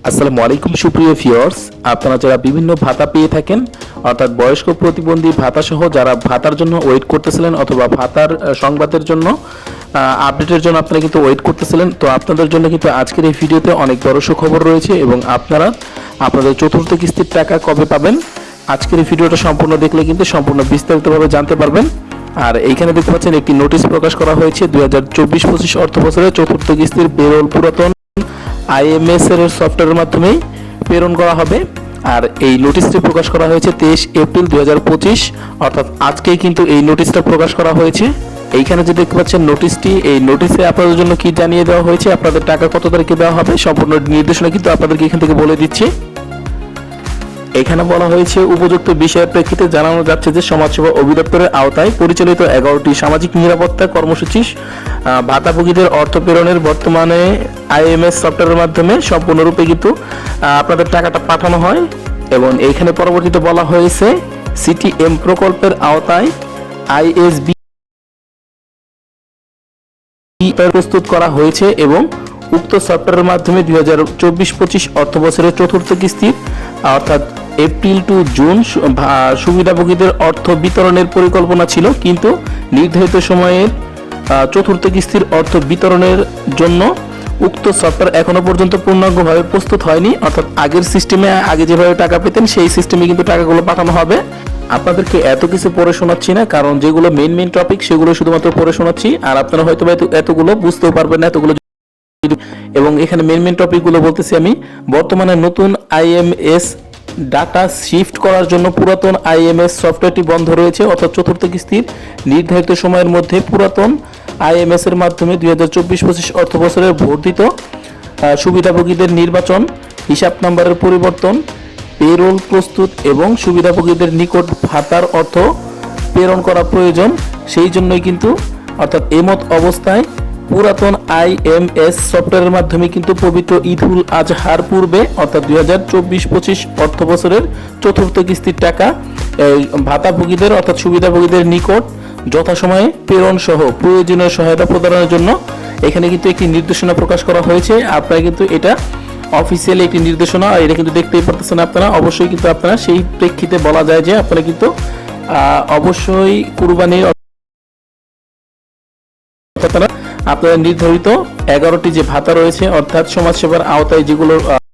আসসালামু আলাইকুম সুপ্রিয় ভিউয়ার্স, আপনারা যারা বিভিন্ন ভাতা পেয়ে থাকেন অর্থাৎ বয়স্ক প্রতিবন্ধী ভাতা সহ যারা ভাতার জন্য ওয়েট করতেছিলেন অথবা ভাতার সংবাদের জন্য আপডেটের জন্য আপনারা কিন্তু ওয়েট করতেছিলেন, তো আপনাদের জন্য কিন্তু আজকের এই ভিডিওতে অনেক বড় সুখবর রয়েছে এবং আপনারা আপনাদের চতুর্থ কিস্তির টাকা কবে পাবেন আজকের এই ভিডিওটা সম্পূর্ণ দেখলে কিন্তু সম্পূর্ণ বিস্তারিতভাবে জানতে পারবেন। আর এইখানে দেখতে পাচ্ছেন একটি নোটিশ প্রকাশ করা হয়েছে 2024-25 অর্থ বছরের চতুর্থ কিস্তির পেরোল পুরাতন আইএমএস এর সফটওয়্যারের মাধ্যমে প্রেরণ করা হবে। আর এই নোটিশটি প্রকাশ করা হয়েছে 23 এপ্রিল 2025, অর্থাৎ আজকেই কিন্তু এই নোটিশটা প্রকাশ করা হয়েছে। এইখানে যে দেখতে পাচ্ছেন নোটিশটি, এই নোটিশে আপনাদের জন্য কি জানিয়ে দেওয়া হয়েছে, আপনাদের টাকা কত তারিখে দেওয়া হবে সম্পূর্ণ নির্দেশনা কিন্তু আপনাদেরকে এখান থেকে বলে দিচ্ছি। এখানে বলা হয়েছে উপযুক্ত বিষয়ের প্রেক্ষিতে জানানো যাচ্ছে যে সমাজসেবা অধিদপ্তরের আওতায় পরিচালিত 11টি সামাজিক নিরাপত্তা কর্মসূচি ভাতাভোগীদের অর্থ প্রেরণের বর্তমানে আইএমএস সফটওয়্যারের মাধ্যমে সম্পূর্ণরূপে কিন্তু আপনাদের টাকাটা পাঠানো হয়। এবং এইখানে পরবর্তীতে বলা হয়েছে সিটিএম প্রকল্পের আওতায় আইএসবি প্রস্তুত করা হয়েছে এবং উক্ত সফটওয়্যারের মাধ্যমে 2024-25 অর্থ বছরের চতুর্থ কিস্তির অর্থাৎ এপ্রিল টু জুন সুবিধাভোগীদের অর্থ বিতরণের পরিকল্পনা ছিল, কিন্তু নির্ধারিত সময়ের চতুর্থ কিস্তির অর্থ বিতরণের জন্য উক্ত সফটওয়্যার এখনো পর্যন্ত পূর্ণাঙ্গভাবে প্রস্তুত হয়নি। অর্থাৎ আগের সিস্টেমে আগে যেভাবে টাকা পেতেন সেই সিস্টেমে কিন্তু টাকাগুলো পাঠানো হবে। আপনাদেরকে এত কিছু পড়ে শোনাচ্ছি না, কারণ যেগুলো মেইন টপিক সেগুলো শুধুমাত্র পড়ে শোনাচ্ছি, আর আপনারা হয়তো এতগুলো বুঝতেও পারবেন না এতগুলো। এবং এখানে মেইন টপিকগুলো বলতেছি আমি। বর্তমানে নতুন আইএমএস ডাটা শিফট করার জন্য পুরাতন আইএমএস সফটওয়্যারটি বন্ধ রয়েছে, অর্থাৎ চতুর্থ কিস্তির নির্ধারিত সময়ের মধ্যে পুরাতন আইএমএস এর মাধ্যমে 2024-25 অর্থ বছরের বর্ধিত সুবিধাভোগীদের নির্বাচন, হিসাব নাম্বারের পরিবর্তন, পেরোল প্রস্তুত এবং সুবিধাভোগীদের নিকট ভাতার অর্থ প্রেরণ করা প্রয়োজন। সেই জন্যই কিন্তু অর্থাৎ এমত অবস্থায় পুরাতন আইএমএস সফটওয়্যারের মাধ্যমে কিন্তু পবিত্র ঈদুল আজহার পূর্বে অর্থাৎ 2024-25 অর্থ বছরের চতুর্থ কিস্তির টাকা ভাতাভোগীদের অর্থাৎ সুবিধাভোগীদের নিকট যথাসময়ে প্রেরণ সহ প্রয়োজনীয় সহায়তা প্রদানের জন্য এখানে কিন্তু একটি নির্দেশনা প্রকাশ করা হয়েছে। আপনারা কিন্তু এটা অফিসিয়ালি একটি নির্দেশনা, এটা কিন্তু দেখতেই পারতেছেন আপনারা। অবশ্যই কিন্তু আপনারা সেই প্রেক্ষিতে বলা যায় যে আপনারা কিন্তু অবশ্যই কুরবানির আপনারা আপনাদের নির্ধারিত 11টি যে ভাতা রয়েছে অর্থাৎ সমাজসেবার আওতায় যেগুলো